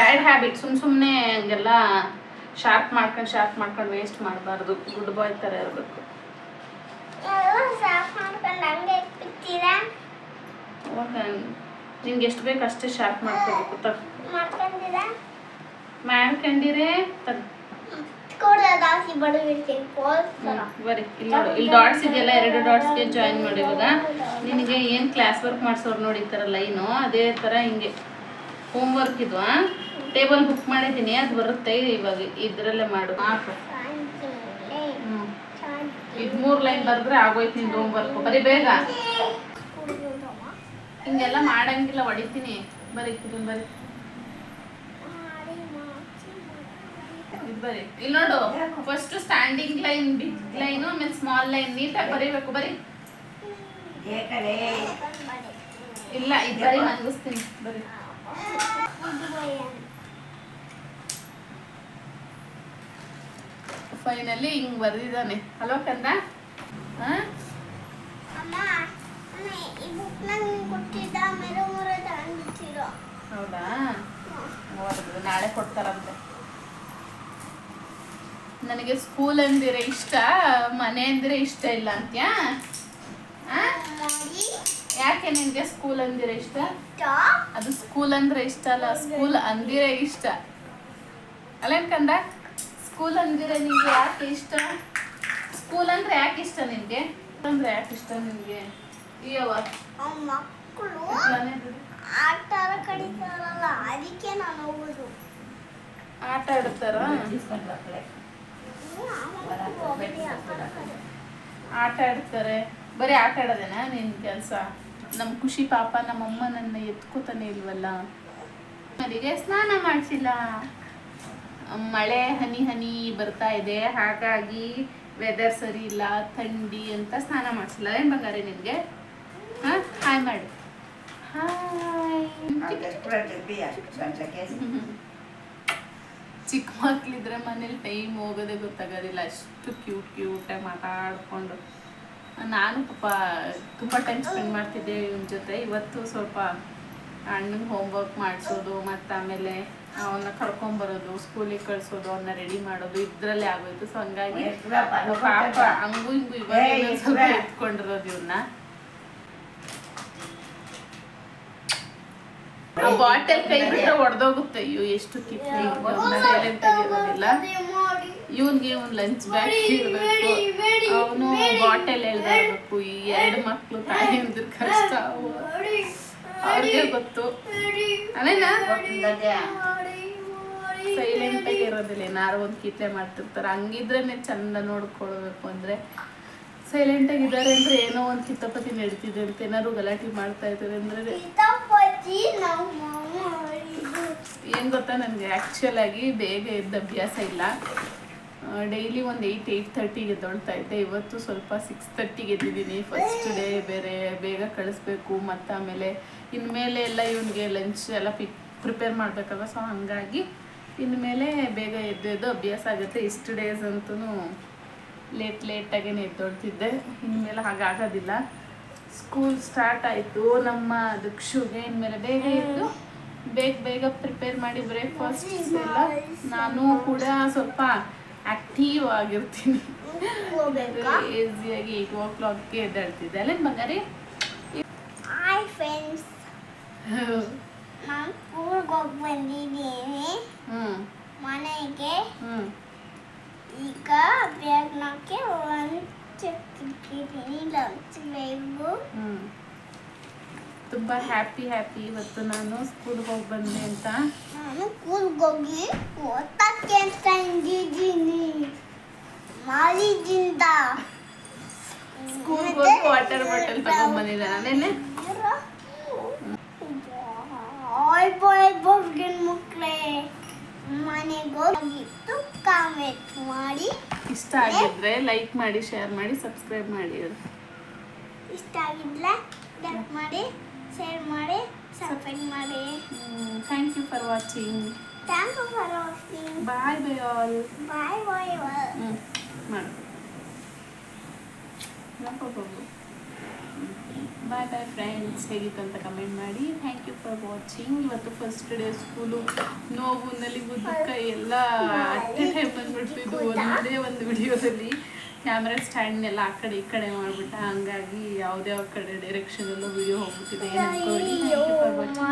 Bad habit. ಸುಮ್ಮನೆ ಹಂಗೆಲ್ಲ ಶಾರ್ಪ್ ಮಾಡ್ಕೊಂಡು ವೇಸ್ಟ್ ಮಾಡಬಾರ್ದು. ಗುಡ್ ಬಾಯ್ ಥರ ಇರಬೇಕು. ನಿನ್ಗೆ ಎಷ್ಟು ಬೇಕು ಅಷ್ಟೇ ಶಾರ್ಪ್ ಮಾಡ್ಕೋಬೇಕು. ಮಾಡ್ಕೊಂಡಿರೇ ಬರೀ ಇಲ್ಲಿ ನೋಡು, ಇಲ್ಲಿ ಡಾಟ್ಸ್ ಇದೆಯಲ್ಲ, 2 ಡಾಟ್ಸ್ಗೆ ಜಾಯಿನ್ ಮಾಡಿ. ಇವಾಗ ನಿನಗೆ ಏನು ಕ್ಲಾಸ್ ವರ್ಕ್ ಮಾಡಿಸೋರು ನೋಡಿ, ಈ ಥರ ಲೈನು ಅದೇ ಥರ ಹಿಂಗೆ ಹೋಮ್ವರ್ಕ್ ಇದು. ಟೇಬಲ್ ಬುಕ್ ಮಾಡಿದ್ದೀನಿ, ಅದು ಬರುತ್ತೆ. ಇವಾಗ ಇದರಲ್ಲೇ ಮಾಡು. ಇದು 3 ಲೈನ್ ಬರೆದ್ರೆ ಆಗೋಯ್ತು ನಿಂದು ಹೋಮ್ವರ್ಕ್. ಬರೀ ಬೇಗ, ಹಿಂಗೆಲ್ಲ ಮಾಡಂಗಿಲ್ಲ, ಹೊಡಿತೀನಿ. ಬರೀ ಇದನ್ನು ಬರೀ, ಇದು ಬರೀ. ಇಲ್ಲಿ ನೋಡು, first standing line, big line, ಆಮೇಲೆ ಸ್ಮಾಲ್ ಲೈನ್ ನೀಟಾಗಿ ಬರೀಬೇಕು. ಬರೀ ಇಲ್ಲ, ಇದು ಬರೀ ಹಂಗಿಸ್ತೀನಿ. ಬರೀ ಫೈನಲಿ ಹಿಂಗ್ ಬರ್ದಿದ್ದಾನೆ. ಹಲೋ ಕಂದ, ಹೌದಾ? ನಾಳೆ ಕೊಡ್ತಾರಂತೆ. ನನಗೆ ಸ್ಕೂಲ್ ಅಂದಿರೆ ಇಷ್ಟ, ಮನೆ ಅಂದಿರೆ ಇಷ್ಟ ಇಲ್ಲ ಅಂತ್ಯಾ? ಯಾಕೆ ನಿನ್ಗೆ ಸ್ಕೂಲ್ ಅಂದಿರೆ ಇಷ್ಟ? ಅದು ಸ್ಕೂಲ್ ಅಂದ್ರೆ ಇಷ್ಟ ಅಲ್ಲ, ಸ್ಕೂಲ್ ಅಂದಿರೆ ಇಷ್ಟ ಅಲ್ಲೇನ್ ಕಂದ? ಸ್ಕೂಲ್ ಅಂದಿರೆ ನಿನ್ಗೆ ಯಾಕೆ ಇಷ್ಟ? ಸ್ಕೂಲ್ ಅಂದ್ರೆ ಯಾಕೆ ಇಷ್ಟ ನಿನ್ಗೆ? ಅಂದ್ರೆ ಯಾಕೆ ಇಷ್ಟ ನಿನ್ಗೆ? ಅಯ್ಯವ್ವ, ಮಕ್ಕಳು ಆಟ ಕಡಿತಾರಲ್ಲ, ಅದಕ್ಕೆ ನಾನು ಹೋಗೋದು. ಆಟ ಆಡ್ತಾರ? ಆಟ ಆಡ್ತಾರೆ. ಬರೀ ಆಟ ಆಡೋದೇನಾ ನಿನ್ ಕೆಲಸ? ನಮ್ಮ ಖುಷಿ ಪಾಪ ನಮ್ಮಮ್ಮ ನನ್ನ ಎತ್ಕೋತಾನೆ ಇಲ್ವಲ್ಲ. ಮನೆಗೆ ಸ್ನಾನ ಮಾಡಿಸಿಲ್ಲ, ಮಳೆ ಹನಿ ಹನಿ ಬರ್ತಾ ಇದೆ, ಹಾಗಾಗಿ ವೆದರ್ ಸರಿ ಇಲ್ಲ, ಥಂಡಿ ಅಂತ ಸ್ನಾನ ಮಾಡಿಸಿಲ್ಲ. ಏನು ಬಂಗಾರೆ ನಿನಗೆ? ಹಾಂ, ಹಾಯ್ ಮಾಡು. ಹಾಯ್. ಚಿಕ್ಕ ಮಕ್ಕಳಿದ್ರೆ ಮನೇಲಿ ಟೈಮ್ ಹೋಗೋದೇ ಗೊತ್ತಾಗೋದಿಲ್ಲ, ಅಷ್ಟು ಕ್ಯೂಟಾಗಿ ಮಾತಾಡ್ಕೊಂಡು. ನಾನು ಪಾಪ ತುಂಬ ಟೈಮ್ ಸ್ಪೆಂಡ್ ಮಾಡ್ತಿದ್ದೆ ಇವನ ಜೊತೆ. ಇವತ್ತು ಸ್ವಲ್ಪ ಅಣ್ಣನ ಹೋಮ್ವರ್ಕ್ ಮಾಡಿಸೋದು, ಮತ್ತು ಆಮೇಲೆ ಅವನ್ನ ಕರ್ಕೊಂಬರೋದು, ಸ್ಕೂಲಿಗೆ ಕಳಿಸೋದು, ಅವನ್ನ ರೆಡಿ ಮಾಡೋದು, ಇದರಲ್ಲೇ ಆಗೋಯ್ತು. ಸೊ ಹಂಗಾಗಿ ಪಾಪ ಹಂಗೂ ಹಿಂಗೂ ಇವಾಗ ಸ್ವಲ್ಪ ಎತ್ಕೊಂಡಿರೋದು ಇವನ್ನ. ಆ ಬಾಟಲ್ ಕೈ ಬಿಟ್ಟರೆ ಒಡೆದೋಗುತ್ತೆ. ಅಯ್ಯೋ ಎಷ್ಟು ಕಿತ್ತು, ಸೈಲೆಂಟ್ ಆಗಿರೋದಿಲ್ಲ. ಇವನ್ಗೆ ಒಂದು ಲಂಚ್ ಬ್ಯಾಗ್ ಇಡಬೇಕು, ಅವನು ಬಾಟಲ್ ಹೇಳ್ತಾ ಇರಬೇಕು. ಈ 2 ಮಕ್ಕಳು ತಾಯಿ ಅಂದ್ರೆ ಕಷ್ಟ, ಅವ್ರಿಗೆ ಗೊತ್ತು. ಅಲ್ಲೇನಾ ಸೈಲೆಂಟ್ ಆಗಿ ಇರೋದಿಲ್ಲ, ಏನಾರು ಒಂದು ಕೀಟ್ಲೆ ಮಾಡ್ತಿರ್ತಾರೆ. ಹಂಗಿದ್ರೇನೆ ಚಂದ ನೋಡ್ಕೊಳ್ಬೇಕು. ಅಂದ್ರೆ ಸೈಲೆಂಟ್ ಆಗಿದ್ದಾರೆ ಅಂದ್ರೆ ಏನೋ ಒಂದು ಕಿತ್ತಪತಿ ನಡೀತಿದೆ ಅಂತ, ಏನಾದ್ರು ಗಲಾಟೆ ಮಾಡ್ತಾ ಇದ್ದಾರೆ ಅಂದ್ರೆ ಏನ್ ಗೊತ್ತಾ, ನನಗೆ ಆ್ಯಕ್ಚುಲ್ ಆಗಿ ಬೇಗ ಎದ್ದ ಅಭ್ಯಾಸ ಇಲ್ಲ. ಡೈಲಿ ಒಂದು 8:30ಗೆ ಎದ್ದೊಳ್ತಾ ಇದ್ದೆ. ಇವತ್ತು ಸ್ವಲ್ಪ 6:30ಗೆ ಎದ್ದಿದ್ದೀನಿ. ಫಸ್ಟ್ ಡೇ ಬೇರೆ, ಬೇಗ ಕಳಿಸ್ಬೇಕು. ಮತ್ತು ಆಮೇಲೆ ಇನ್ಮೇಲೆ ಎಲ್ಲ ಇವನಿಗೆ ಲಂಚ್ ಎಲ್ಲ ಪ್ರಿಪೇರ್ ಮಾಡಬೇಕಲ್ವ. ಸೊ ಹಾಗಾಗಿ ಇನ್ಮೇಲೆ ಬೇಗ ಎದ್ದು ಅಭ್ಯಾಸ ಆಗುತ್ತೆ. ಇಷ್ಟು ಡೇಸ್ ಅಂತೂ ಲೇಟಾಗೇ ಎದ್ದೊಳ್ತಿದ್ದೆ. ಇನ್ಮೇಲೆ ಹಾಗಾಗೋದಿಲ್ಲ. ಸ್ಕೂಲ್ ಸ್ಟಾರ್ಟ್ ಆಯಿತು ನಮ್ಮ ದಕ್ಷುಗೆ. ಇನ್ಮೇಲೆ ಬೇಗ ಎದ್ದು ಬೇಗ ಪ್ರಿಪೇರ್ ಮಾಡಿ ಬ್ರೇಕ್ಫಾಸ್ಟ್ ಎಲ್ಲ. ನಾನು ಕೂಡ ಸ್ವಲ್ಪ ಆ್ಯಕ್ಟಿವ್ ಆಗಿರ್ತೀನಿ. ಈಸಿಯಾಗಿ 8 o'clockಗೆ ಎದ್ದೇಳ್ತಿದ್ದೆ. ಅಲ್ಲೇನು ಬಂಗಾರಿ? ಹಾಯ್ ಫ್ರೆಂಡ್ಸ್, ನಾನು ಸ್ಕೂಲ್ಗೆ ಹೋಗಿ ಬಂದಿದ್ದೀನಿ ಮನೆಗೆ. ಈಗ ಬ್ಯಾಗ್ನಕ್ಕೆ ಲಂಚ್ ಇಟ್ಟಿದ್ದೀನಿ. ಲಂಚ್ ಬೇಗು ತುಂಬ ಹ್ಯಾಪಿ ಇವತ್ತು ನಾನು ಸ್ಕೂಲ್ಗೆ ಹೋಗಿ ಬಂದೆ ಅಂತ. ನಾನು ಸ್ಕೂಲ್ಗೆ ಹೋಗಿ ಓದಕ್ಕೆ ಅಂತ ಇದ್ದೀನಿ ಮಾಲಿದಿಂದ. ಸ್ಕೂಲ್ಗೆ ಹೋಗಿ ವಾಟರ್ ಬಾಟಲ್ ತಗೊಂಡ್ಬಂದಿದ್ದಾನೆ ನೆನ್ನೆ. ಮಕ್ಕಳೇ, ಮನೆಗೆ ಹೋಗಿತ್ತು. ಕಾಮೆಂಟ್ ಮಾಡಿ. ಇಷ್ಟ ಆಗಿದ್ರೆ ಲೈಕ್ ಮಾಡಿ, ಶೇರ್ ಮಾಡಿ, ಸಬ್ಸ್ಕ್ರೈಬ್ ಮಾಡಿ. ಇಷ್ಟ ಆಗಿದ್ರೆ ಲೈಕ್ ಮಾಡಿ, ಶೇರ್ ಮಾಡಿ, ಸಬ್ಸ್ಕ್ರೈಬ್ ಮಾಡಿ. Thank you for watching. Thank you for watching. Bye all. Bye ಮಾಡು. Bye friends. ಹೇಗಿತ್ತು ಅಂತ ಕಮೆಂಟ್ ಮಾಡಿ. Thank you for watching. ಇವತ್ತು ಫಸ್ಟ್ ಡೇ ಸ್ಕೂಲು. ನೋವು, ನಲಿವು, ದುಃಖ ಎಲ್ಲ ಅಟ್ ಎ ಟೈಮ್ ಬಂದ್ಬಿಡ್ತಿದ್ದು ಒಂದೇ ಒಂದು ವಿಡಿಯೋದಲ್ಲಿ. ಕ್ಯಾಮ್ರಾ ಸ್ಟ್ಯಾಂಡ್ನೆಲ್ಲ ಆ ಕಡೆ ಈ ಕಡೆ ಮಾಡಿಬಿಟ್ಟ. ಹಂಗಾಗಿ ಯಾವುದೇ ಕಡೆ ಡೈರೆಕ್ಷನಲ್ಲೂ ವಿಡಿಯೋ ಹೋಗ್ಬಿಟ್ಟಿದೆ. ಏನು ಅನ್ಕೊಳ್ಳಿ. Thank you for watching.